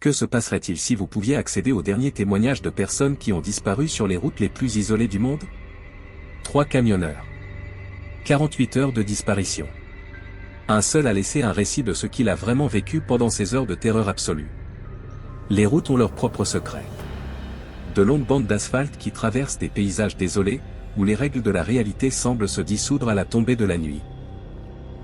Que se passerait-il si vous pouviez accéder aux derniers témoignages de personnes qui ont disparu sur les routes les plus isolées du monde? 3 camionneurs. 48 heures de disparition. Un seul a laissé un récit de ce qu'il a vraiment vécu pendant ces heures de terreur absolue. Les routes ont leurs propres secrets. De longues bandes d'asphalte qui traversent des paysages désolés, où les règles de la réalité semblent se dissoudre à la tombée de la nuit.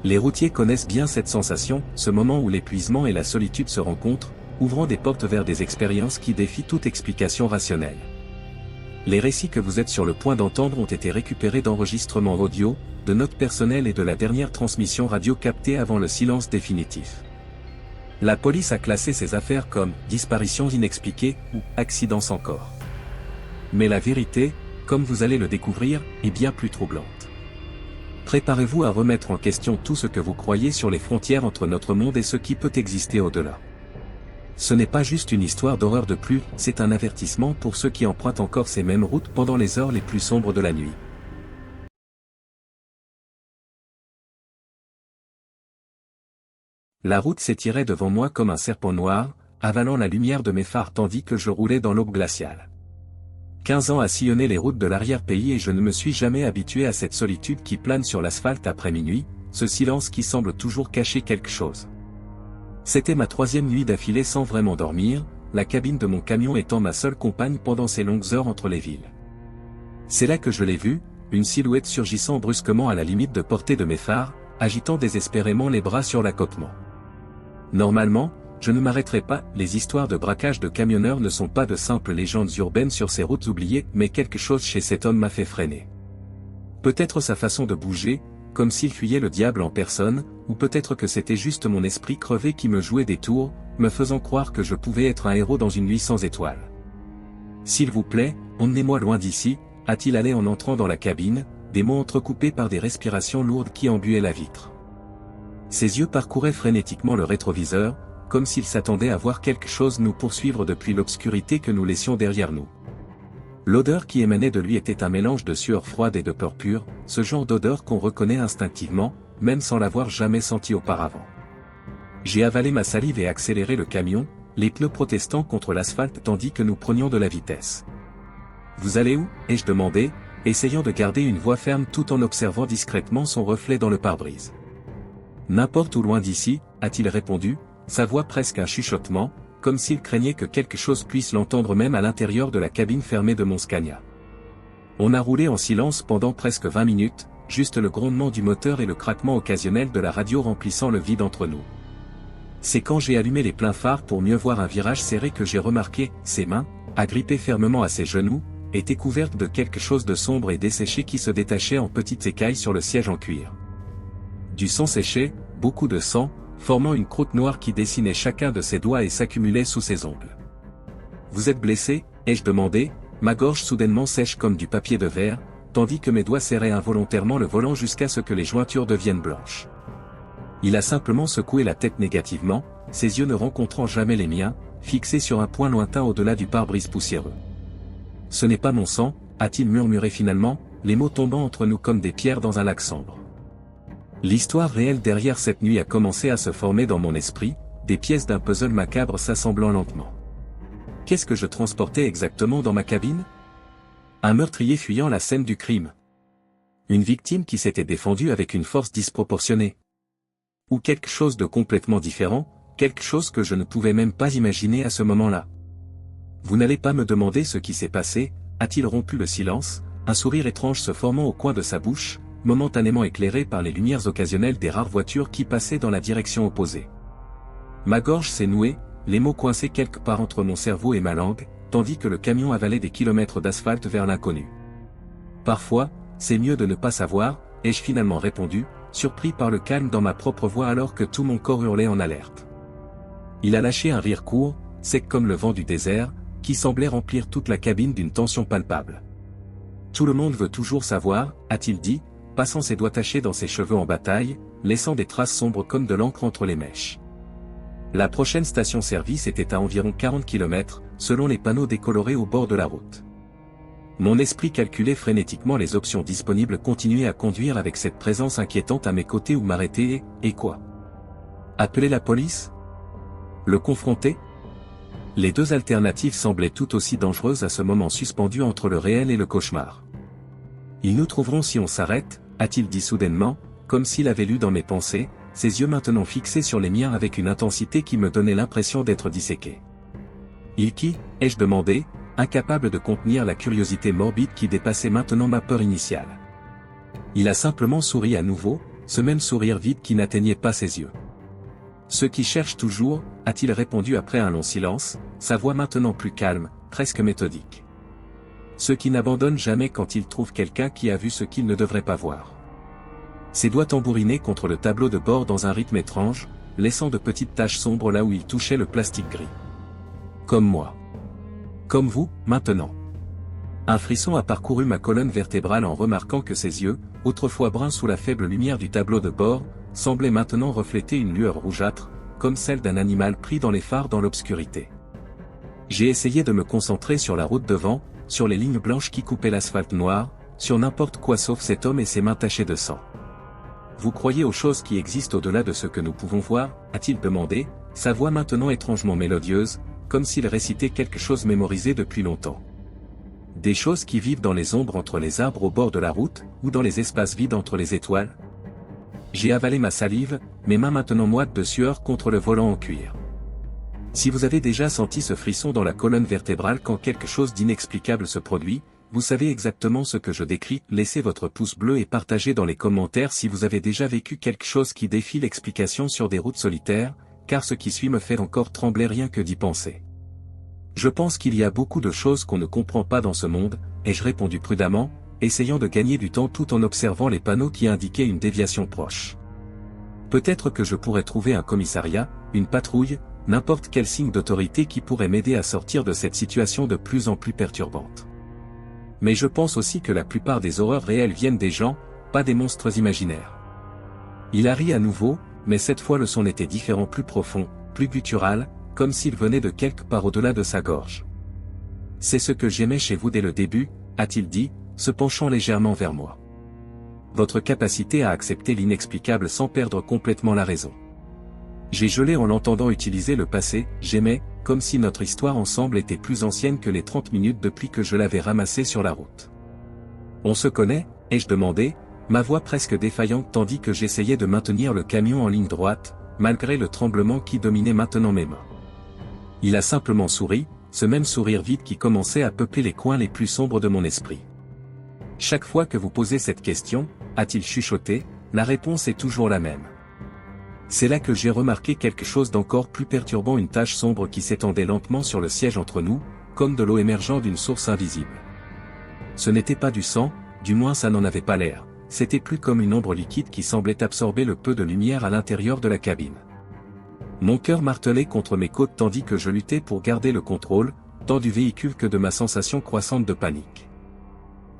Les routiers connaissent bien cette sensation, ce moment où l'épuisement et la solitude se rencontrent, ouvrant des portes vers des expériences qui défient toute explication rationnelle. Les récits que vous êtes sur le point d'entendre ont été récupérés d'enregistrements audio, de notes personnelles et de la dernière transmission radio captée avant le silence définitif. La police a classé ces affaires comme « disparitions inexpliquées » ou « accidents sans corps ». Mais la vérité, comme vous allez le découvrir, est bien plus troublante. Préparez-vous à remettre en question tout ce que vous croyez sur les frontières entre notre monde et ce qui peut exister au-delà. Ce n'est pas juste une histoire d'horreur de plus, c'est un avertissement pour ceux qui empruntent encore ces mêmes routes pendant les heures les plus sombres de la nuit. La route s'étirait devant moi comme un serpent noir, avalant la lumière de mes phares tandis que je roulais dans l'aube glaciale. 15 ans à sillonner les routes de l'arrière-pays et je ne me suis jamais habitué à cette solitude qui plane sur l'asphalte après minuit, ce silence qui semble toujours cacher quelque chose. C'était ma 3e nuit d'affilée sans vraiment dormir, la cabine de mon camion étant ma seule compagne pendant ces longues heures entre les villes. C'est là que je l'ai vue, une silhouette surgissant brusquement à la limite de portée de mes phares, agitant désespérément les bras sur l'accotement. Normalement, je ne m'arrêterai pas, les histoires de braquage de camionneurs ne sont pas de simples légendes urbaines sur ces routes oubliées, mais quelque chose chez cet homme m'a fait freiner. Peut-être sa façon de bouger, comme s'il fuyait le diable en personne, ou peut-être que c'était juste mon esprit crevé qui me jouait des tours, me faisant croire que je pouvais être un héros dans une nuit sans étoiles. « S'il vous plaît, emmenez-moi loin d'ici », a-t-il allé en entrant dans la cabine, des mots entrecoupés par des respirations lourdes qui embuaient la vitre. Ses yeux parcouraient frénétiquement le rétroviseur, comme s'il s'attendait à voir quelque chose nous poursuivre depuis l'obscurité que nous laissions derrière nous. L'odeur qui émanait de lui était un mélange de sueur froide et de peur pure, ce genre d'odeur qu'on reconnaît instinctivement, même sans l'avoir jamais senti auparavant. J'ai avalé ma salive et accéléré le camion, les pneus protestant contre l'asphalte tandis que nous prenions de la vitesse. « Vous allez où » ai-je demandé, essayant de garder une voix ferme tout en observant discrètement son reflet dans le pare-brise. « N'importe où loin d'ici » a-t-il répondu, sa voix presque un chuchotement, comme s'il craignait que quelque chose puisse l'entendre même à l'intérieur de la cabine fermée de mon Scania. On a roulé en silence pendant presque 20 minutes, juste le grondement du moteur et le craquement occasionnel de la radio remplissant le vide entre nous. C'est quand j'ai allumé les pleins phares pour mieux voir un virage serré que j'ai remarqué, ses mains, agrippées fermement à ses genoux, étaient couvertes de quelque chose de sombre et desséché qui se détachait en petites écailles sur le siège en cuir. Du sang séché, beaucoup de sang, formant une croûte noire qui dessinait chacun de ses doigts et s'accumulait sous ses ongles. « Vous êtes blessé » ai-je demandé, ma gorge soudainement sèche comme du papier de verre, tandis que mes doigts serraient involontairement le volant jusqu'à ce que les jointures deviennent blanches. Il a simplement secoué la tête négativement, ses yeux ne rencontrant jamais les miens, fixés sur un point lointain au-delà du pare-brise poussiéreux. « Ce n'est pas mon sang » a-t-il murmuré finalement, les mots tombant entre nous comme des pierres dans un lac sombre. L'histoire réelle derrière cette nuit a commencé à se former dans mon esprit, des pièces d'un puzzle macabre s'assemblant lentement. Qu'est-ce que je transportais exactement dans ma cabine? Un meurtrier fuyant la scène du crime. Une victime qui s'était défendue avec une force disproportionnée. Ou quelque chose de complètement différent, quelque chose que je ne pouvais même pas imaginer à ce moment-là. Vous n'allez pas me demander ce qui s'est passé, a-t-il rompu le silence, un sourire étrange se formant au coin de sa bouche, momentanément éclairé par les lumières occasionnelles des rares voitures qui passaient dans la direction opposée. Ma gorge s'est nouée, les mots coincés quelque part entre mon cerveau et ma langue, tandis que le camion avalait des kilomètres d'asphalte vers l'inconnu. Parfois, c'est mieux de ne pas savoir, ai-je finalement répondu, surpris par le calme dans ma propre voix alors que tout mon corps hurlait en alerte. Il a lâché un rire court, sec comme le vent du désert, qui semblait remplir toute la cabine d'une tension palpable. Tout le monde veut toujours savoir, a-t-il dit, passant ses doigts tachés dans ses cheveux en bataille, laissant des traces sombres comme de l'encre entre les mèches. La prochaine station-service était à environ 40 km, selon les panneaux décolorés au bord de la route. Mon esprit calculait frénétiquement les options disponibles, continuer à conduire avec cette présence inquiétante à mes côtés ou m'arrêter et quoi? Appeler la police? Le confronter? Les deux alternatives semblaient tout aussi dangereuses à ce moment suspendu entre le réel et le cauchemar. Ils nous trouveront si on s'arrête, a-t-il dit soudainement, comme s'il avait lu dans mes pensées, ses yeux maintenant fixés sur les miens avec une intensité qui me donnait l'impression d'être disséqué. Il qui, ai-je demandé, incapable de contenir la curiosité morbide qui dépassait maintenant ma peur initiale. Il a simplement souri à nouveau, ce même sourire vide qui n'atteignait pas ses yeux. Ceux qui cherchent toujours, a-t-il répondu après un long silence, sa voix maintenant plus calme, presque méthodique. Ceux qui n'abandonnent jamais quand ils trouvent quelqu'un qui a vu ce qu'ils ne devraient pas voir. Ses doigts tambourinaient contre le tableau de bord dans un rythme étrange, laissant de petites taches sombres là où il touchait le plastique gris. Comme moi. Comme vous, maintenant. Un frisson a parcouru ma colonne vertébrale en remarquant que ses yeux, autrefois bruns sous la faible lumière du tableau de bord, semblaient maintenant refléter une lueur rougeâtre, comme celle d'un animal pris dans les phares dans l'obscurité. J'ai essayé de me concentrer sur la route devant, sur les lignes blanches qui coupaient l'asphalte noir, sur n'importe quoi sauf cet homme et ses mains tachées de sang. Vous croyez aux choses qui existent au-delà de ce que nous pouvons voir, a-t-il demandé, sa voix maintenant étrangement mélodieuse, comme s'il récitait quelque chose mémorisé depuis longtemps. Des choses qui vivent dans les ombres entre les arbres au bord de la route, ou dans les espaces vides entre les étoiles. J'ai avalé ma salive, mes mains maintenant moites de sueur contre le volant en cuir. Si vous avez déjà senti ce frisson dans la colonne vertébrale quand quelque chose d'inexplicable se produit, vous savez exactement ce que je décris, laissez votre pouce bleu et partagez dans les commentaires si vous avez déjà vécu quelque chose qui défie l'explication sur des routes solitaires, car ce qui suit me fait encore trembler rien que d'y penser. Je pense qu'il y a beaucoup de choses qu'on ne comprend pas dans ce monde, ai-je répondu prudemment, essayant de gagner du temps tout en observant les panneaux qui indiquaient une déviation proche. Peut-être que je pourrais trouver un commissariat, une patrouille, n'importe quel signe d'autorité qui pourrait m'aider à sortir de cette situation de plus en plus perturbante. Mais je pense aussi que la plupart des horreurs réelles viennent des gens, pas des monstres imaginaires. Il a ri à nouveau, mais cette fois le son était différent, plus profond, plus guttural, comme s'il venait de quelque part au-delà de sa gorge. C'est ce que j'aimais chez vous dès le début, a-t-il dit, se penchant légèrement vers moi. Votre capacité à accepter l'inexplicable sans perdre complètement la raison. J'ai gelé en l'entendant utiliser le passé, j'aimais, comme si notre histoire ensemble était plus ancienne que les 30 minutes depuis que je l'avais ramassée sur la route. On se connaît, ai-je demandé, ma voix presque défaillante tandis que j'essayais de maintenir le camion en ligne droite, malgré le tremblement qui dominait maintenant mes mains. Il a simplement souri, ce même sourire vide qui commençait à peupler les coins les plus sombres de mon esprit. Chaque fois que vous posez cette question, a-t-il chuchoté, la réponse est toujours la même. C'est là que j'ai remarqué quelque chose d'encore plus perturbant, une tache sombre qui s'étendait lentement sur le siège entre nous, comme de l'eau émergeant d'une source invisible. Ce n'était pas du sang, du moins ça n'en avait pas l'air, c'était plus comme une ombre liquide qui semblait absorber le peu de lumière à l'intérieur de la cabine. Mon cœur martelait contre mes côtes tandis que je luttais pour garder le contrôle, tant du véhicule que de ma sensation croissante de panique.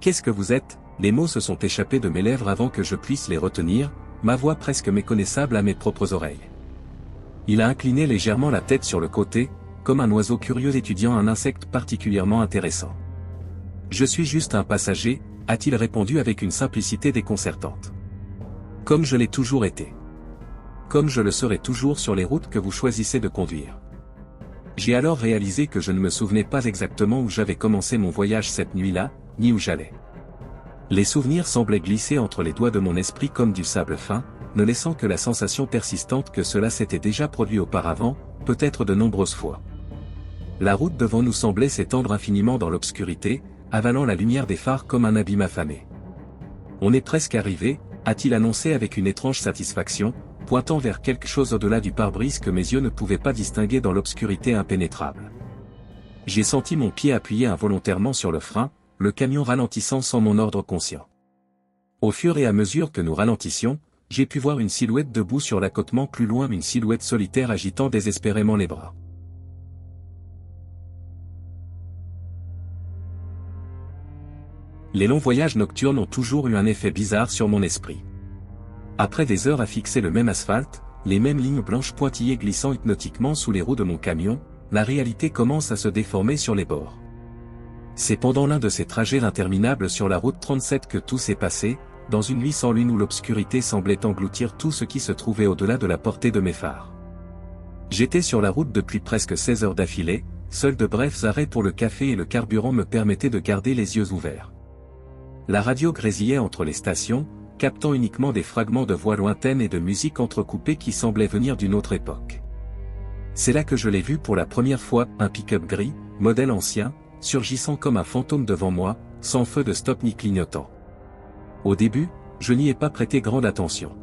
Qu'est-ce que vous êtes ? Les mots se sont échappés de mes lèvres avant que je puisse les retenir, ma voix presque méconnaissable à mes propres oreilles. Il a incliné légèrement la tête sur le côté, comme un oiseau curieux étudiant un insecte particulièrement intéressant. Je suis juste un passager, a-t-il répondu avec une simplicité déconcertante. Comme je l'ai toujours été. Comme je le serai toujours sur les routes que vous choisissez de conduire. J'ai alors réalisé que je ne me souvenais pas exactement où j'avais commencé mon voyage cette nuit-là, ni où j'allais. Les souvenirs semblaient glisser entre les doigts de mon esprit comme du sable fin, ne laissant que la sensation persistante que cela s'était déjà produit auparavant, peut-être de nombreuses fois. La route devant nous semblait s'étendre infiniment dans l'obscurité, avalant la lumière des phares comme un abîme affamé. On est presque arrivé, a-t-il annoncé avec une étrange satisfaction, pointant vers quelque chose au-delà du pare-brise que mes yeux ne pouvaient pas distinguer dans l'obscurité impénétrable. J'ai senti mon pied appuyé involontairement sur le frein, le camion ralentissant sans mon ordre conscient. Au fur et à mesure que nous ralentissions, j'ai pu voir une silhouette debout sur l'accotement plus loin, une silhouette solitaire agitant désespérément les bras. Les longs voyages nocturnes ont toujours eu un effet bizarre sur mon esprit. Après des heures à fixer le même asphalte, les mêmes lignes blanches pointillées glissant hypnotiquement sous les roues de mon camion, la réalité commence à se déformer sur les bords. C'est pendant l'un de ces trajets interminables sur la route 37 que tout s'est passé, dans une nuit sans lune où l'obscurité semblait engloutir tout ce qui se trouvait au-delà de la portée de mes phares. J'étais sur la route depuis presque 16 heures d'affilée, seuls de brefs arrêts pour le café et le carburant me permettaient de garder les yeux ouverts. La radio grésillait entre les stations, captant uniquement des fragments de voix lointaines et de musique entrecoupée qui semblaient venir d'une autre époque. C'est là que je l'ai vu pour la première fois, un pick-up gris, modèle ancien, surgissant comme un fantôme devant moi, sans feu de stop ni clignotant. Au début, je n'y ai pas prêté grande attention.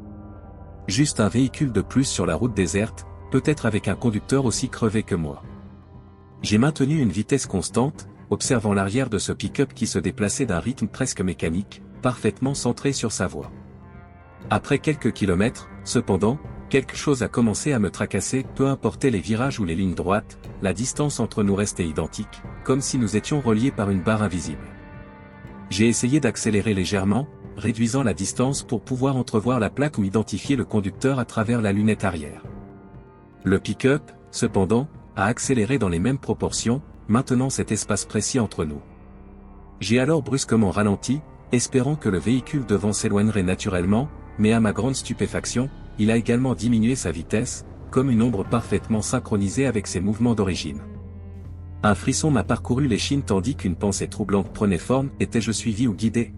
Juste un véhicule de plus sur la route déserte, peut-être avec un conducteur aussi crevé que moi. J'ai maintenu une vitesse constante, observant l'arrière de ce pick-up qui se déplaçait d'un rythme presque mécanique, parfaitement centré sur sa voie. Après quelques kilomètres, cependant, quelque chose a commencé à me tracasser, peu importaient les virages ou les lignes droites, la distance entre nous restait identique, comme si nous étions reliés par une barre invisible. J'ai essayé d'accélérer légèrement, réduisant la distance pour pouvoir entrevoir la plaque ou identifier le conducteur à travers la lunette arrière. Le pick-up, cependant, a accéléré dans les mêmes proportions, maintenant cet espace précis entre nous. J'ai alors brusquement ralenti, espérant que le véhicule devant s'éloignerait naturellement, mais à ma grande stupéfaction, il a également diminué sa vitesse, comme une ombre parfaitement synchronisée avec ses mouvements d'origine. Un frisson m'a parcouru l'échine tandis qu'une pensée troublante prenait forme, étais-je suivi ou guidé?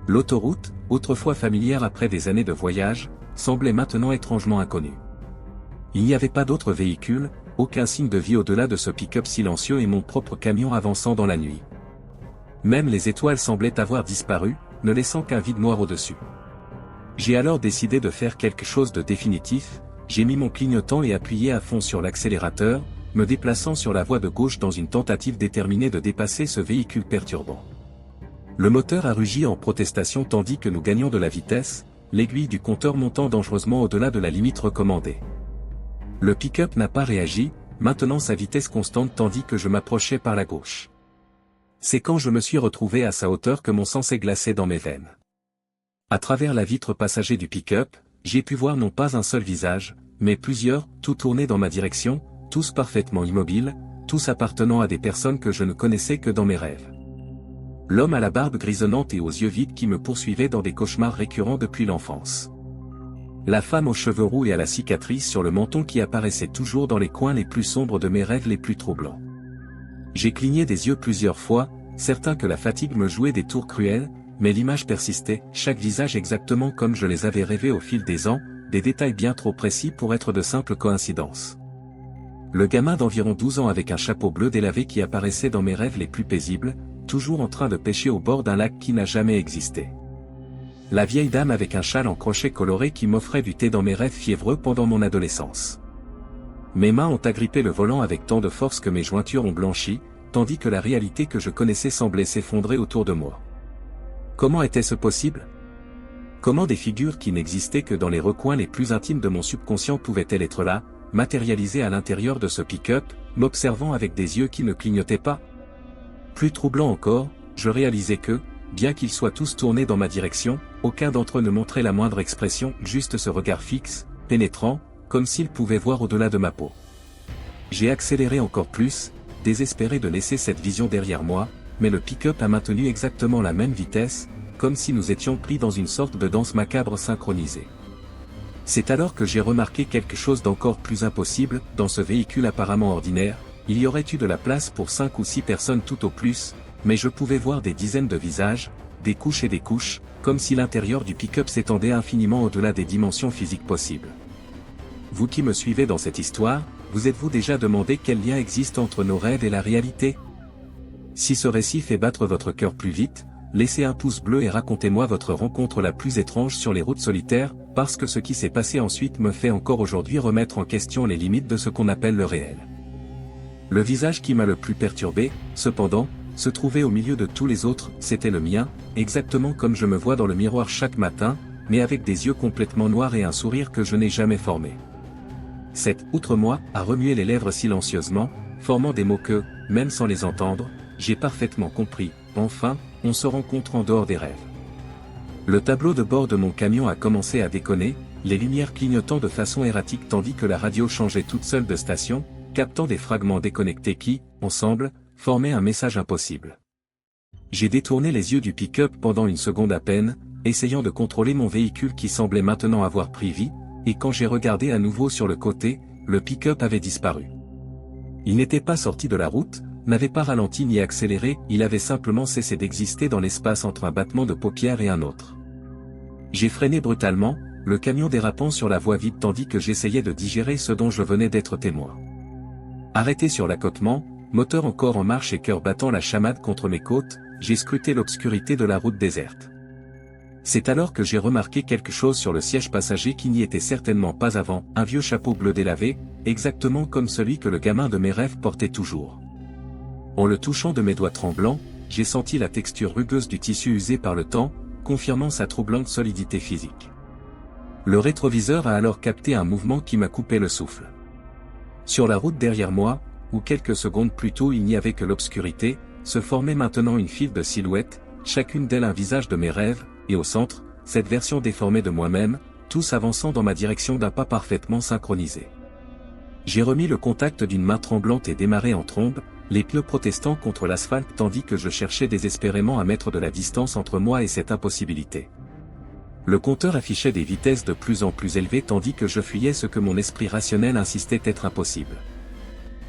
L'autoroute, autrefois familière après des années de voyage, semblait maintenant étrangement inconnue. Il n'y avait pas d'autres véhicules, aucun signe de vie au-delà de ce pick-up silencieux et mon propre camion avançant dans la nuit. Même les étoiles semblaient avoir disparu, ne laissant qu'un vide noir au-dessus. J'ai alors décidé de faire quelque chose de définitif, j'ai mis mon clignotant et appuyé à fond sur l'accélérateur, me déplaçant sur la voie de gauche dans une tentative déterminée de dépasser ce véhicule perturbant. Le moteur a rugi en protestation tandis que nous gagnions de la vitesse, l'aiguille du compteur montant dangereusement au-delà de la limite recommandée. Le pick-up n'a pas réagi, maintenant sa vitesse constante tandis que je m'approchais par la gauche. C'est quand je me suis retrouvé à sa hauteur que mon sang s'est glacé dans mes veines. À travers la vitre passager du pick-up, j'ai pu voir non pas un seul visage, mais plusieurs, tout tournés dans ma direction, tous parfaitement immobiles, tous appartenant à des personnes que je ne connaissais que dans mes rêves. L'homme à la barbe grisonnante et aux yeux vides qui me poursuivait dans des cauchemars récurrents depuis l'enfance. La femme aux cheveux roux et à la cicatrice sur le menton qui apparaissait toujours dans les coins les plus sombres de mes rêves les plus troublants. J'ai cligné des yeux plusieurs fois, certain que la fatigue me jouait des tours cruels, mais l'image persistait, chaque visage exactement comme je les avais rêvés au fil des ans, des détails bien trop précis pour être de simples coïncidences. Le gamin d'environ 12 ans avec un chapeau bleu délavé qui apparaissait dans mes rêves les plus paisibles, toujours en train de pêcher au bord d'un lac qui n'a jamais existé. La vieille dame avec un châle en crochet coloré qui m'offrait du thé dans mes rêves fiévreux pendant mon adolescence. Mes mains ont agrippé le volant avec tant de force que mes jointures ont blanchi, tandis que la réalité que je connaissais semblait s'effondrer autour de moi. Comment était-ce possible? Comment des figures qui n'existaient que dans les recoins les plus intimes de mon subconscient pouvaient-elles être là, matérialisées à l'intérieur de ce pick-up, m'observant avec des yeux qui ne clignotaient pas? Plus troublant encore, je réalisais que, bien qu'ils soient tous tournés dans ma direction, aucun d'entre eux ne montrait la moindre expression, juste ce regard fixe, pénétrant, comme s'ils pouvaient voir au-delà de ma peau. J'ai accéléré encore plus, désespéré de laisser cette vision derrière moi, mais le pick-up a maintenu exactement la même vitesse, comme si nous étions pris dans une sorte de danse macabre synchronisée. C'est alors que j'ai remarqué quelque chose d'encore plus impossible, dans ce véhicule apparemment ordinaire, il y aurait eu de la place pour 5 ou 6 personnes tout au plus, mais je pouvais voir des dizaines de visages, des couches et des couches, comme si l'intérieur du pick-up s'étendait infiniment au-delà des dimensions physiques possibles. Vous qui me suivez dans cette histoire, vous êtes-vous déjà demandé quel lien existe entre nos rêves et la réalité? Si ce récit fait battre votre cœur plus vite, laissez un pouce bleu et racontez-moi votre rencontre la plus étrange sur les routes solitaires, parce que ce qui s'est passé ensuite me fait encore aujourd'hui remettre en question les limites de ce qu'on appelle le réel. Le visage qui m'a le plus perturbé, cependant, se trouvait au milieu de tous les autres, c'était le mien, exactement comme je me vois dans le miroir chaque matin, mais avec des yeux complètement noirs et un sourire que je n'ai jamais formé. Cet « outre moi » a remué les lèvres silencieusement, formant des mots que, même sans les entendre, j'ai parfaitement compris, enfin, on se rencontre en dehors des rêves. Le tableau de bord de mon camion a commencé à déconner, les lumières clignotant de façon erratique tandis que la radio changeait toute seule de station, captant des fragments déconnectés qui, ensemble, formaient un message impossible. J'ai détourné les yeux du pick-up pendant une seconde à peine, essayant de contrôler mon véhicule qui semblait maintenant avoir pris vie, et quand j'ai regardé à nouveau sur le côté, le pick-up avait disparu. Il n'était pas sorti de la route, n'avait pas ralenti ni accéléré, il avait simplement cessé d'exister dans l'espace entre un battement de paupières et un autre. J'ai freiné brutalement, le camion dérapant sur la voie vide tandis que j'essayais de digérer ce dont je venais d'être témoin. Arrêté sur l'accotement, moteur encore en marche et cœur battant la chamade contre mes côtes, j'ai scruté l'obscurité de la route déserte. C'est alors que j'ai remarqué quelque chose sur le siège passager qui n'y était certainement pas avant, un vieux chapeau bleu délavé, exactement comme celui que le gamin de mes rêves portait toujours. En le touchant de mes doigts tremblants, j'ai senti la texture rugueuse du tissu usé par le temps, confirmant sa troublante solidité physique. Le rétroviseur a alors capté un mouvement qui m'a coupé le souffle. Sur la route derrière moi, où quelques secondes plus tôt il n'y avait que l'obscurité, se formait maintenant une file de silhouettes, chacune d'elles un visage de mes rêves, et au centre, cette version déformée de moi-même, tous avançant dans ma direction d'un pas parfaitement synchronisé. J'ai remis le contact d'une main tremblante et démarré en trombe, les pneus protestant contre l'asphalte tandis que je cherchais désespérément à mettre de la distance entre moi et cette impossibilité. Le compteur affichait des vitesses de plus en plus élevées tandis que je fuyais ce que mon esprit rationnel insistait être impossible.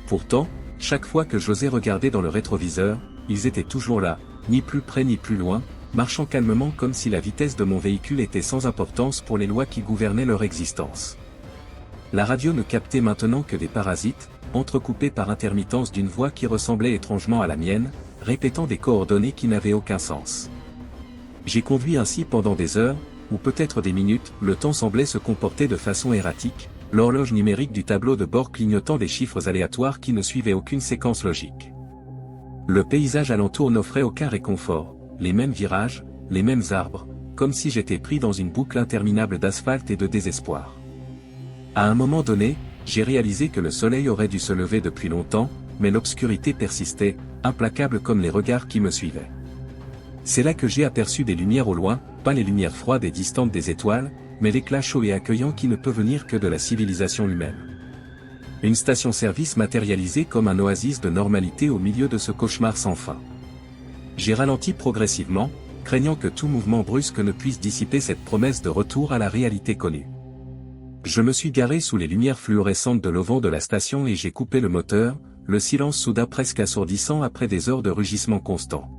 Pourtant, chaque fois que j'osais regarder dans le rétroviseur, ils étaient toujours là, ni plus près ni plus loin, marchant calmement comme si la vitesse de mon véhicule était sans importance pour les lois qui gouvernaient leur existence. La radio ne captait maintenant que des parasites, entrecoupés par intermittence d'une voix qui ressemblait étrangement à la mienne, répétant des coordonnées qui n'avaient aucun sens. J'ai conduit ainsi pendant des heures, ou peut-être des minutes, le temps semblait se comporter de façon erratique, l'horloge numérique du tableau de bord clignotant des chiffres aléatoires qui ne suivaient aucune séquence logique. Le paysage alentour n'offrait aucun réconfort, les mêmes virages, les mêmes arbres, comme si j'étais pris dans une boucle interminable d'asphalte et de désespoir. À un moment donné, j'ai réalisé que le soleil aurait dû se lever depuis longtemps, mais l'obscurité persistait, implacable comme les regards qui me suivaient. C'est là que j'ai aperçu des lumières au loin, pas les lumières froides et distantes des étoiles, mais l'éclat chaud et accueillant qui ne peut venir que de la civilisation humaine. Une station-service matérialisée comme un oasis de normalité au milieu de ce cauchemar sans fin. J'ai ralenti progressivement, craignant que tout mouvement brusque ne puisse dissiper cette promesse de retour à la réalité connue. Je me suis garé sous les lumières fluorescentes de l'auvent de la station et j'ai coupé le moteur, le silence soudain presque assourdissant après des heures de rugissement constant.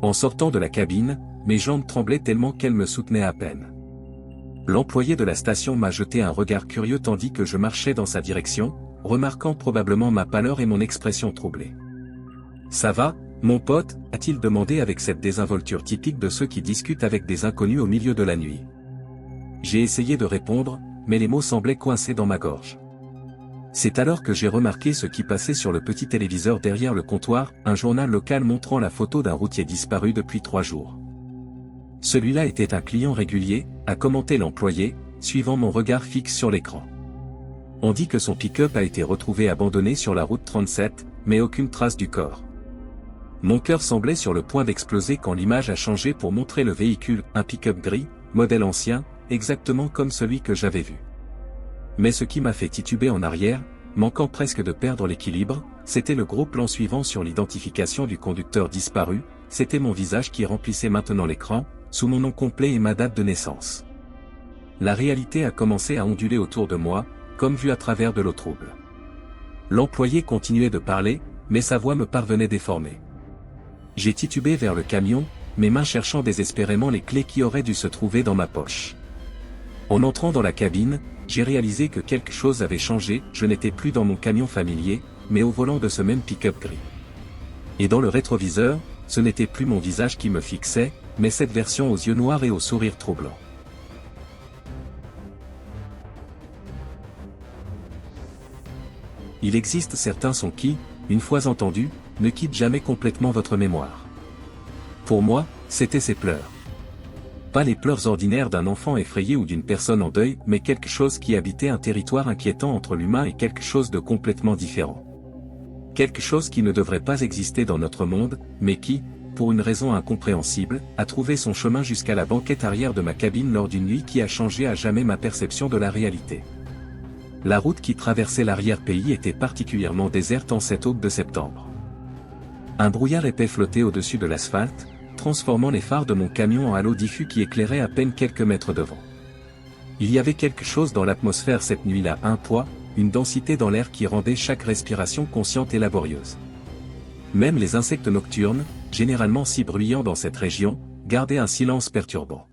En sortant de la cabine, mes jambes tremblaient tellement qu'elles me soutenaient à peine. L'employé de la station m'a jeté un regard curieux tandis que je marchais dans sa direction, remarquant probablement ma pâleur et mon expression troublée. « Ça va, mon pote ?» a-t-il demandé avec cette désinvolture typique de ceux qui discutent avec des inconnus au milieu de la nuit. J'ai essayé de répondre, mais les mots semblaient coincés dans ma gorge. C'est alors que j'ai remarqué ce qui passait sur le petit téléviseur derrière le comptoir, un journal local montrant la photo d'un routier disparu depuis 3 jours. Celui-là était un client régulier, a commenté l'employé, suivant mon regard fixe sur l'écran. On dit que son pick-up a été retrouvé abandonné sur la route 37, mais aucune trace du corps. Mon cœur semblait sur le point d'exploser quand l'image a changé pour montrer le véhicule, un pick-up gris, modèle ancien, exactement comme celui que j'avais vu. Mais ce qui m'a fait tituber en arrière, manquant presque de perdre l'équilibre, c'était le gros plan suivant sur l'identification du conducteur disparu, c'était mon visage qui remplissait maintenant l'écran, sous mon nom complet et ma date de naissance. La réalité a commencé à onduler autour de moi, comme vue à travers de l'eau trouble. L'employé continuait de parler, mais sa voix me parvenait déformée. J'ai titubé vers le camion, mes mains cherchant désespérément les clés qui auraient dû se trouver dans ma poche. En entrant dans la cabine, j'ai réalisé que quelque chose avait changé, je n'étais plus dans mon camion familier, mais au volant de ce même pick-up gris. Et dans le rétroviseur, ce n'était plus mon visage qui me fixait, mais cette version aux yeux noirs et au sourire troublant. Il existe certains sons qui, une fois entendus, ne quittent jamais complètement votre mémoire. Pour moi, c'étaient ces pleurs. Pas les pleurs ordinaires d'un enfant effrayé ou d'une personne en deuil, mais quelque chose qui habitait un territoire inquiétant entre l'humain et quelque chose de complètement différent. Quelque chose qui ne devrait pas exister dans notre monde, mais qui, pour une raison incompréhensible, a trouvé son chemin jusqu'à la banquette arrière de ma cabine lors d'une nuit qui a changé à jamais ma perception de la réalité. La route qui traversait l'arrière-pays était particulièrement déserte en cette aube de septembre. Un brouillard épais flottait au-dessus de l'asphalte, transformant les phares de mon camion en halo diffus qui éclairaient à peine quelques mètres devant. Il y avait quelque chose dans l'atmosphère cette nuit-là, un poids, une densité dans l'air qui rendait chaque respiration consciente et laborieuse. Même les insectes nocturnes, généralement si bruyants dans cette région, gardaient un silence perturbant.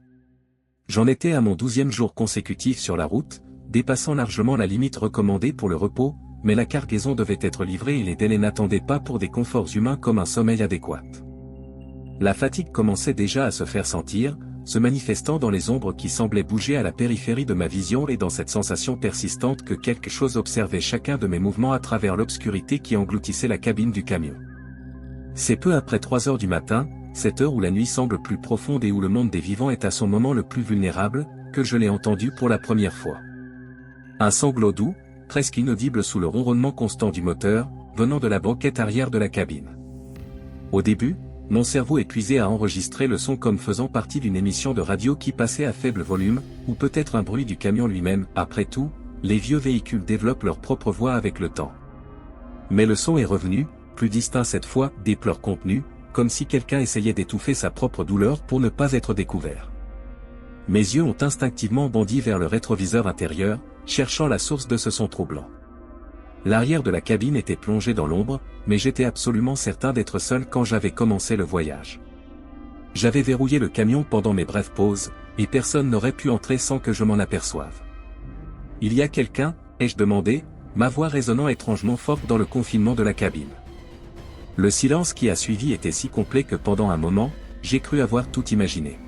J'en étais à mon 12e jour consécutif sur la route, dépassant largement la limite recommandée pour le repos, mais la cargaison devait être livrée et les délais n'attendaient pas pour des conforts humains comme un sommeil adéquat. La fatigue commençait déjà à se faire sentir, se manifestant dans les ombres qui semblaient bouger à la périphérie de ma vision et dans cette sensation persistante que quelque chose observait chacun de mes mouvements à travers l'obscurité qui engloutissait la cabine du camion. C'est peu après 3 heures du matin, cette heure où la nuit semble plus profonde et où le monde des vivants est à son moment le plus vulnérable, que je l'ai entendu pour la première fois. Un sanglot doux, presque inaudible sous le ronronnement constant du moteur, venant de la banquette arrière de la cabine. Au début, mon cerveau épuisé a enregistré le son comme faisant partie d'une émission de radio qui passait à faible volume, ou peut-être un bruit du camion lui-même. Après tout, les vieux véhicules développent leur propre voix avec le temps. Mais le son est revenu, plus distinct cette fois, des pleurs contenus, comme si quelqu'un essayait d'étouffer sa propre douleur pour ne pas être découvert. Mes yeux ont instinctivement bondi vers le rétroviseur intérieur, cherchant la source de ce son troublant. L'arrière de la cabine était plongé dans l'ombre, mais j'étais absolument certain d'être seul quand j'avais commencé le voyage. J'avais verrouillé le camion pendant mes brèves pauses, et personne n'aurait pu entrer sans que je m'en aperçoive. « Il y a quelqu'un ?» ai-je demandé, ma voix résonnant étrangement forte dans le confinement de la cabine. Le silence qui a suivi était si complet que pendant un moment, j'ai cru avoir tout imaginé.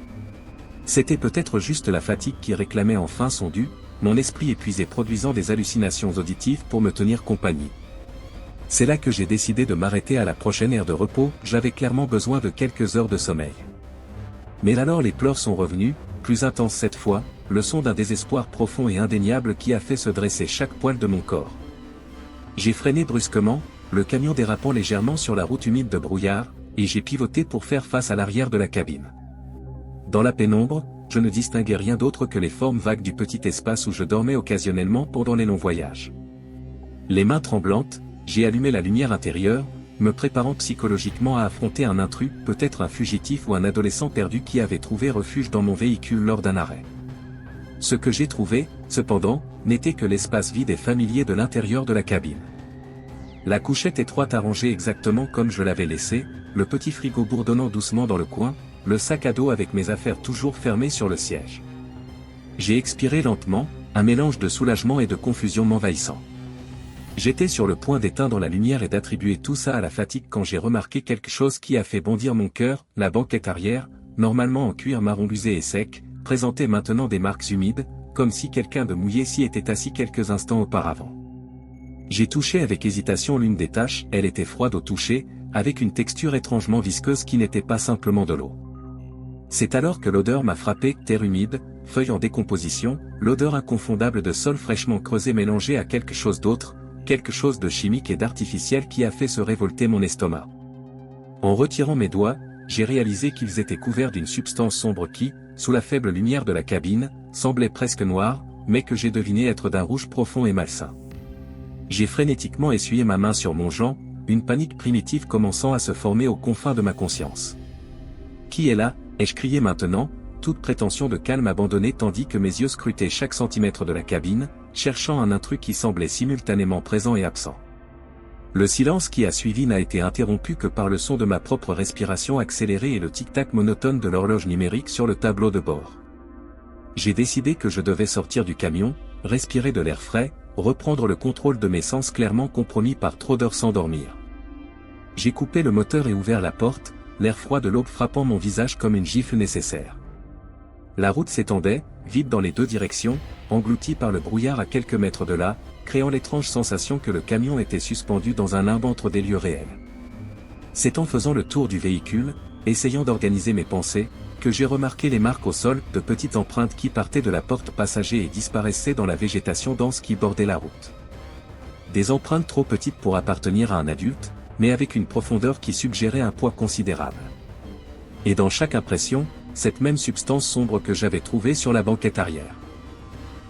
C'était peut-être juste la fatigue qui réclamait enfin son dû, mon esprit épuisé produisant des hallucinations auditives pour me tenir compagnie. C'est là que j'ai décidé de m'arrêter à la prochaine aire de repos, j'avais clairement besoin de quelques heures de sommeil. Mais alors les pleurs sont revenus, plus intenses cette fois, le son d'un désespoir profond et indéniable qui a fait se dresser chaque poil de mon corps. J'ai freiné brusquement, le camion dérapant légèrement sur la route humide de brouillard, et j'ai pivoté pour faire face à l'arrière de la cabine. Dans la pénombre, je ne distinguais rien d'autre que les formes vagues du petit espace où je dormais occasionnellement pendant les longs voyages. Les mains tremblantes, j'ai allumé la lumière intérieure, me préparant psychologiquement à affronter un intrus, peut-être un fugitif ou un adolescent perdu qui avait trouvé refuge dans mon véhicule lors d'un arrêt. Ce que j'ai trouvé, cependant, n'était que l'espace vide et familier de l'intérieur de la cabine. La couchette étroite arrangée exactement comme je l'avais laissée, le petit frigo bourdonnant doucement dans le coin, le sac à dos avec mes affaires toujours fermées sur le siège. J'ai expiré lentement, un mélange de soulagement et de confusion m'envahissant. J'étais sur le point d'éteindre la lumière et d'attribuer tout ça à la fatigue quand j'ai remarqué quelque chose qui a fait bondir mon cœur, la banquette arrière, normalement en cuir marron usé et sec, présentait maintenant des marques humides, comme si quelqu'un de mouillé s'y était assis quelques instants auparavant. J'ai touché avec hésitation l'une des taches, elle était froide au toucher, avec une texture étrangement visqueuse qui n'était pas simplement de l'eau. C'est alors que l'odeur m'a frappé, terre humide, feuilles en décomposition, l'odeur inconfondable de sol fraîchement creusé mélangée à quelque chose d'autre, quelque chose de chimique et d'artificiel qui a fait se révolter mon estomac. En retirant mes doigts, j'ai réalisé qu'ils étaient couverts d'une substance sombre qui, sous la faible lumière de la cabine, semblait presque noire, mais que j'ai deviné être d'un rouge profond et malsain. J'ai frénétiquement essuyé ma main sur mon gland, une panique primitive commençant à se former aux confins de ma conscience. « Qui est là ?» ai-je crié maintenant, toute prétention de calme abandonnée tandis que mes yeux scrutaient chaque centimètre de la cabine, cherchant un intrus qui semblait simultanément présent et absent. Le silence qui a suivi n'a été interrompu que par le son de ma propre respiration accélérée et le tic-tac monotone de l'horloge numérique sur le tableau de bord. J'ai décidé que je devais sortir du camion, respirer de l'air frais, reprendre le contrôle de mes sens clairement compromis par trop d'heures sans dormir. J'ai coupé le moteur et ouvert la porte, l'air froid de l'aube frappant mon visage comme une gifle nécessaire. La route s'étendait, vide dans les deux directions, engloutie par le brouillard à quelques mètres de là, créant l'étrange sensation que le camion était suspendu dans un limbe entre des lieux réels. C'est en faisant le tour du véhicule, essayant d'organiser mes pensées, que j'ai remarqué les marques au sol, de petites empreintes qui partaient de la porte passager et disparaissaient dans la végétation dense qui bordait la route. Des empreintes trop petites pour appartenir à un adulte, mais avec une profondeur qui suggérait un poids considérable. Et dans chaque impression, cette même substance sombre que j'avais trouvée sur la banquette arrière.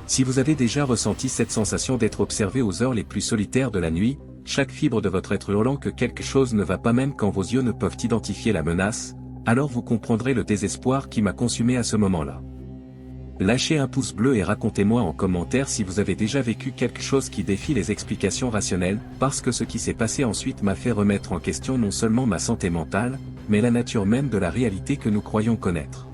Si vous avez déjà ressenti cette sensation d'être observé aux heures les plus solitaires de la nuit, chaque fibre de votre être hurlant que quelque chose ne va pas même quand vos yeux ne peuvent identifier la menace, alors vous comprendrez le désespoir qui m'a consumé à ce moment-là. lâchez un pouce bleu et racontez-moi en commentaire si vous avez déjà vécu quelque chose qui défie les explications rationnelles, parce que ce qui s'est passé ensuite m'a fait remettre en question non seulement ma santé mentale, mais la nature même de la réalité que nous croyons connaître.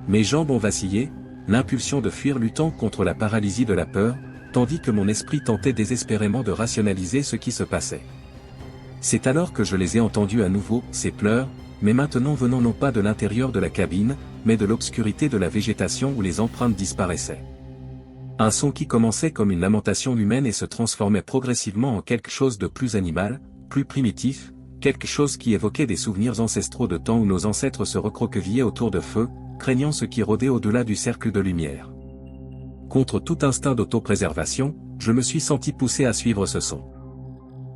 Mes jambes ont vacillé, l'impulsion de fuir luttant contre la paralysie de la peur, tandis que mon esprit tentait désespérément de rationaliser ce qui se passait. C'est alors que je les ai entendus à nouveau, ces pleurs, mais maintenant venant non pas de l'intérieur de la cabine, mais de l'obscurité de la végétation où les empreintes disparaissaient. Un son qui commençait comme une lamentation humaine et se transformait progressivement en quelque chose de plus animal, plus primitif, quelque chose qui évoquait des souvenirs ancestraux de temps où nos ancêtres se recroquevillaient autour de feu, craignant ce qui rôdait au-delà du cercle de lumière. Contre tout instinct d'autopréservation, je me suis senti poussé à suivre ce son.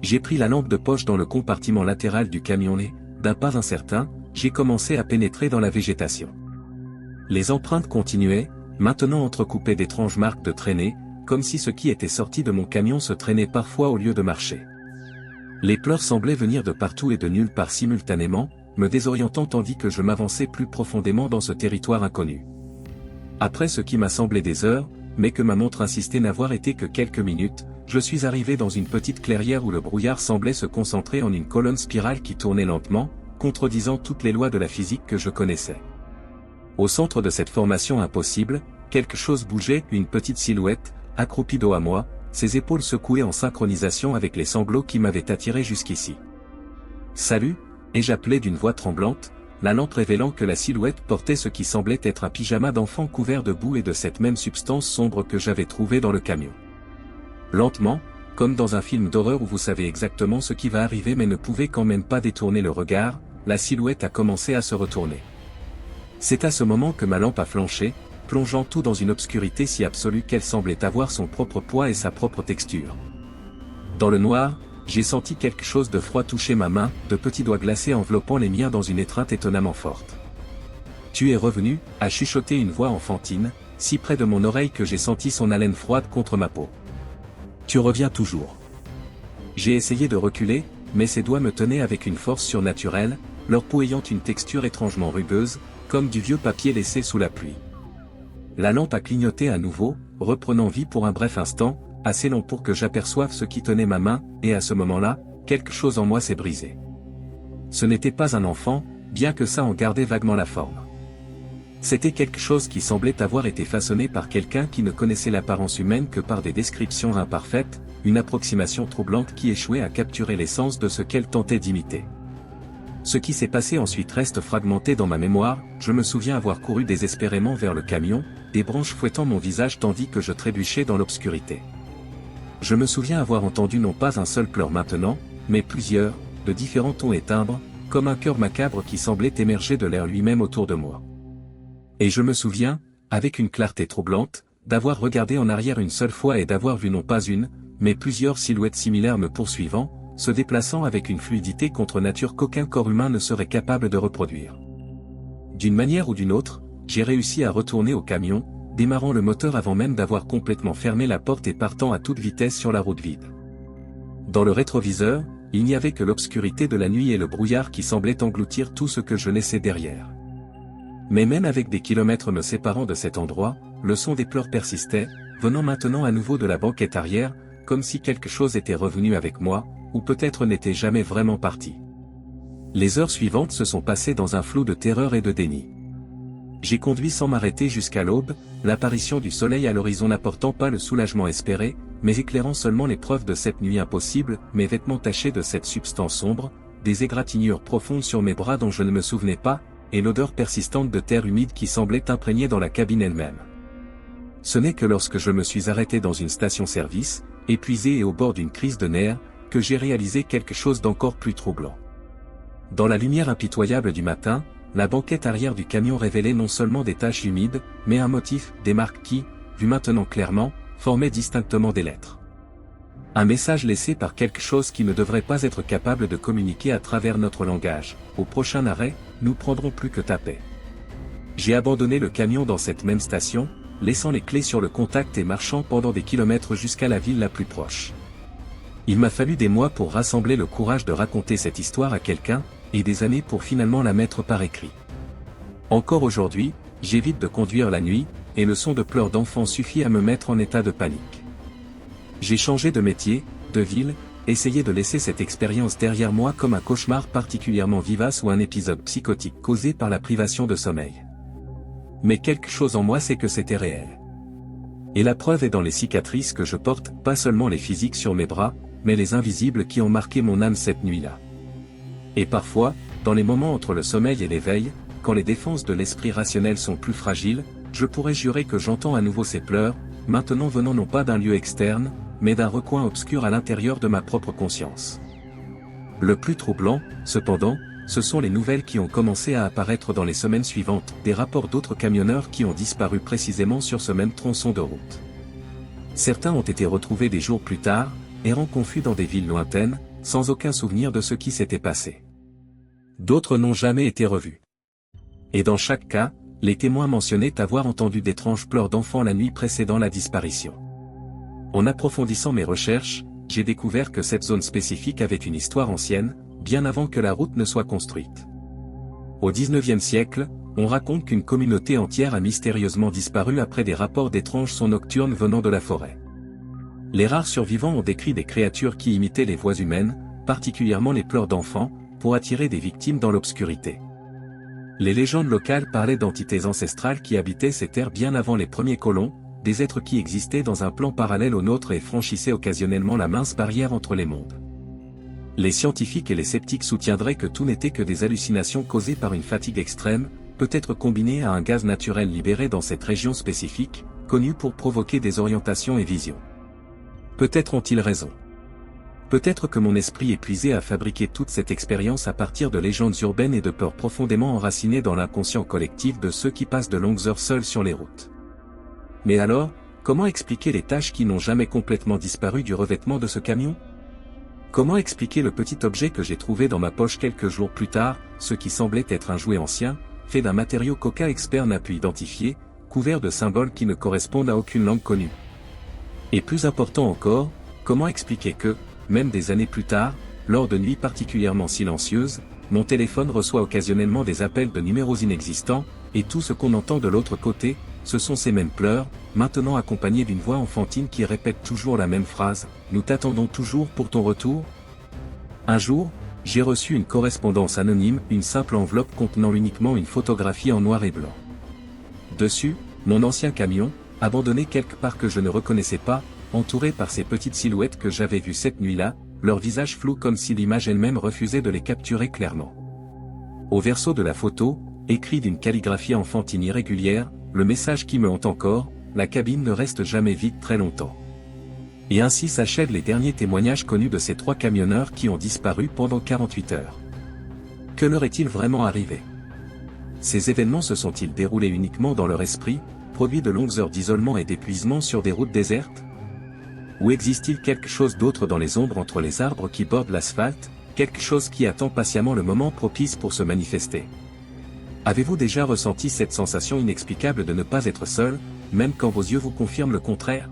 J'ai pris la lampe de poche dans le compartiment latéral du camion et, d'un pas incertain, j'ai commencé à pénétrer dans la végétation. Les empreintes continuaient, maintenant entrecoupées d'étranges marques de traînées, comme si ce qui était sorti de mon camion se traînait parfois au lieu de marcher. Les pleurs semblaient venir de partout et de nulle part simultanément, me désorientant tandis que je m'avançais plus profondément dans ce territoire inconnu. Après ce qui m'a semblé des heures, mais que ma montre insistait n'avoir été que quelques minutes, je suis arrivé dans une petite clairière où le brouillard semblait se concentrer en une colonne spirale qui tournait lentement, contredisant toutes les lois de la physique que je connaissais. Au centre de cette formation impossible, quelque chose bougeait, une petite silhouette, accroupie dos à moi, ses épaules secouées en synchronisation avec les sanglots qui m'avaient attiré jusqu'ici. « Salut !» ai-je appelé d'une voix tremblante, la lampe révélant que la silhouette portait ce qui semblait être un pyjama d'enfant couvert de boue et de cette même substance sombre que j'avais trouvée dans le camion. Lentement, comme dans un film d'horreur où vous savez exactement ce qui va arriver mais ne pouvez quand même pas détourner le regard, la silhouette a commencé à se retourner. C'est à ce moment que ma lampe a flanché, plongeant tout dans une obscurité si absolue qu'elle semblait avoir son propre poids et sa propre texture. Dans le noir, j'ai senti quelque chose de froid toucher ma main, de petits doigts glacés enveloppant les miens dans une étreinte étonnamment forte. « Tu es revenu » a chuchoté une voix enfantine, si près de mon oreille que j'ai senti son haleine froide contre ma peau. « Tu reviens toujours. » J'ai essayé de reculer, mais ses doigts me tenaient avec une force surnaturelle, leur peau ayant une texture étrangement rugueuse, comme du vieux papier laissé sous la pluie. La lampe a clignoté à nouveau, reprenant vie pour un bref instant, assez long pour que j'aperçoive ce qui tenait ma main, et à ce moment-là, quelque chose en moi s'est brisé. Ce n'était pas un enfant, bien que ça en gardait vaguement la forme. C'était quelque chose qui semblait avoir été façonné par quelqu'un qui ne connaissait l'apparence humaine que par des descriptions imparfaites, une approximation troublante qui échouait à capturer l'essence de ce qu'elle tentait d'imiter. Ce qui s'est passé ensuite reste fragmenté dans ma mémoire, je me souviens avoir couru désespérément vers le camion, des branches fouettant mon visage tandis que je trébuchais dans l'obscurité. Je me souviens avoir entendu non pas un seul pleur maintenant, mais plusieurs, de différents tons et timbres, comme un chœur macabre qui semblait émerger de l'air lui-même autour de moi. Et je me souviens, avec une clarté troublante, d'avoir regardé en arrière une seule fois et d'avoir vu non pas une, mais plusieurs silhouettes similaires me poursuivant, se déplaçant avec une fluidité contre nature qu'aucun corps humain ne serait capable de reproduire. D'une manière ou d'une autre, j'ai réussi à retourner au camion, démarrant le moteur avant même d'avoir complètement fermé la porte et partant à toute vitesse sur la route vide. Dans le rétroviseur, il n'y avait que l'obscurité de la nuit et le brouillard qui semblaient engloutir tout ce que je laissais derrière. Mais même avec des kilomètres me séparant de cet endroit, le son des pleurs persistait, venant maintenant à nouveau de la banquette arrière, comme si quelque chose était revenu avec moi, ou peut-être n'était jamais vraiment parti. Les heures suivantes se sont passées dans un flou de terreur et de déni. J'ai conduit sans m'arrêter jusqu'à l'aube, l'apparition du soleil à l'horizon n'apportant pas le soulagement espéré, mais éclairant seulement les preuves de cette nuit impossible, mes vêtements tachés de cette substance sombre, des égratignures profondes sur mes bras dont je ne me souvenais pas, et l'odeur persistante de terre humide qui semblait imprégnée dans la cabine elle-même. Ce n'est que lorsque je me suis arrêté dans une station-service, épuisé et au bord d'une crise de nerfs, que j'ai réalisé quelque chose d'encore plus troublant. Dans la lumière impitoyable du matin, la banquette arrière du camion révélait non seulement des taches humides, mais un motif, des marques qui, vu maintenant clairement, formaient distinctement des lettres. Un message laissé par quelque chose qui ne devrait pas être capable de communiquer à travers notre langage. Au prochain arrêt, nous prendrons plus que ta paix. J'ai abandonné le camion dans cette même station, laissant les clés sur le contact et marchant pendant des kilomètres jusqu'à la ville la plus proche. Il m'a fallu des mois pour rassembler le courage de raconter cette histoire à quelqu'un, et des années pour finalement la mettre par écrit. Encore aujourd'hui, j'évite de conduire la nuit, et le son de pleurs d'enfants suffit à me mettre en état de panique. J'ai changé de métier, de ville, essayé de laisser cette expérience derrière moi comme un cauchemar particulièrement vivace ou un épisode psychotique causé par la privation de sommeil. Mais quelque chose en moi sait que c'était réel. Et la preuve est dans les cicatrices que je porte, pas seulement les physiques sur mes bras, mais les invisibles qui ont marqué mon âme cette nuit-là. Et parfois, dans les moments entre le sommeil et l'éveil, quand les défenses de l'esprit rationnel sont plus fragiles, je pourrais jurer que j'entends à nouveau ces pleurs, maintenant venant non pas d'un lieu externe, mais d'un recoin obscur à l'intérieur de ma propre conscience. Le plus troublant, cependant, ce sont les nouvelles qui ont commencé à apparaître dans les semaines suivantes, des rapports d'autres camionneurs qui ont disparu précisément sur ce même tronçon de route. Certains ont été retrouvés des jours plus tard, errant confus dans des villes lointaines, sans aucun souvenir de ce qui s'était passé. D'autres n'ont jamais été revus. Et dans chaque cas, les témoins mentionnaient avoir entendu d'étranges pleurs d'enfants la nuit précédant la disparition. En approfondissant mes recherches, j'ai découvert que cette zone spécifique avait une histoire ancienne, bien avant que la route ne soit construite. Au XIXe siècle, on raconte qu'une communauté entière a mystérieusement disparu après des rapports d'étranges sons nocturnes venant de la forêt. Les rares survivants ont décrit des créatures qui imitaient les voix humaines, particulièrement les pleurs d'enfants, pour attirer des victimes dans l'obscurité. Les légendes locales parlaient d'entités ancestrales qui habitaient ces terres bien avant les premiers colons, des êtres qui existaient dans un plan parallèle au nôtre et franchissaient occasionnellement la mince barrière entre les mondes. Les scientifiques et les sceptiques soutiendraient que tout n'était que des hallucinations causées par une fatigue extrême, peut-être combinée à un gaz naturel libéré dans cette région spécifique, connue pour provoquer des orientations et visions. Peut-être ont-ils raison. Peut-être que mon esprit épuisé a fabriqué toute cette expérience à partir de légendes urbaines et de peurs profondément enracinées dans l'inconscient collectif de ceux qui passent de longues heures seuls sur les routes. Mais alors, comment expliquer les taches qui n'ont jamais complètement disparu du revêtement de ce camion ? Comment expliquer le petit objet que j'ai trouvé dans ma poche quelques jours plus tard, ce qui semblait être un jouet ancien, fait d'un matériau qu'aucun expert n'a pu identifier, couvert de symboles qui ne correspondent à aucune langue connue ? Et plus important encore, comment expliquer que, même des années plus tard, lors de nuits particulièrement silencieuses, mon téléphone reçoit occasionnellement des appels de numéros inexistants, et tout ce qu'on entend de l'autre côté, ce sont ces mêmes pleurs, maintenant accompagnés d'une voix enfantine qui répète toujours la même phrase, « Nous t'attendons toujours pour ton retour ?» Un jour, j'ai reçu une correspondance anonyme, une simple enveloppe contenant uniquement une photographie en noir et blanc. Dessus, mon ancien camion, abandonné quelque part que je ne reconnaissais pas, entouré par ces petites silhouettes que j'avais vues cette nuit-là, leurs visages flous comme si l'image elle-même refusait de les capturer clairement. Au verso de la photo, écrit d'une calligraphie enfantine irrégulière, le message qui me hante encore, la cabine ne reste jamais vide très longtemps. Et ainsi s'achèvent les derniers témoignages connus de ces 3 camionneurs qui ont disparu pendant 48 heures. Que leur est-il vraiment arrivé ? Ces événements se sont-ils déroulés uniquement dans leur esprit, produits de longues heures d'isolement et d'épuisement sur des routes désertes ? Ou existe-t-il quelque chose d'autre dans les ombres entre les arbres qui bordent l'asphalte, quelque chose qui attend patiemment le moment propice pour se manifester ? Avez-vous déjà ressenti cette sensation inexplicable de ne pas être seul, même quand vos yeux vous confirment le contraire ?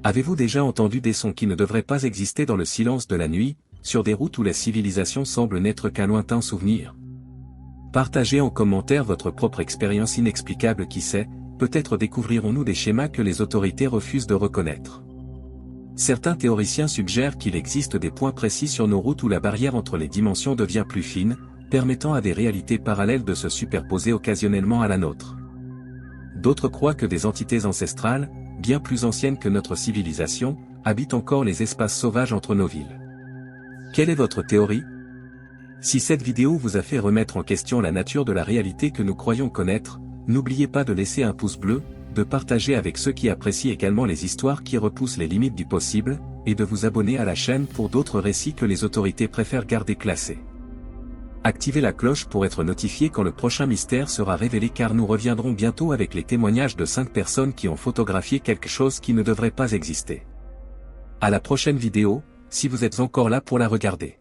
Avez-vous déjà entendu des sons qui ne devraient pas exister dans le silence de la nuit, sur des routes où la civilisation semble n'être qu'un lointain souvenir ? Partagez en commentaire votre propre expérience inexplicable, qui sait, peut-être découvrirons-nous des schémas que les autorités refusent de reconnaître. Certains théoriciens suggèrent qu'il existe des points précis sur nos routes où la barrière entre les dimensions devient plus fine, permettant à des réalités parallèles de se superposer occasionnellement à la nôtre. D'autres croient que des entités ancestrales, bien plus anciennes que notre civilisation, habitent encore les espaces sauvages entre nos villes. Quelle est votre théorie ? Si cette vidéo vous a fait remettre en question la nature de la réalité que nous croyons connaître, n'oubliez pas de laisser un pouce bleu, de partager avec ceux qui apprécient également les histoires qui repoussent les limites du possible, et de vous abonner à la chaîne pour d'autres récits que les autorités préfèrent garder classés. Activez la cloche pour être notifié quand le prochain mystère sera révélé, car nous reviendrons bientôt avec les témoignages de 5 personnes qui ont photographié quelque chose qui ne devrait pas exister. À la prochaine vidéo, si vous êtes encore là pour la regarder.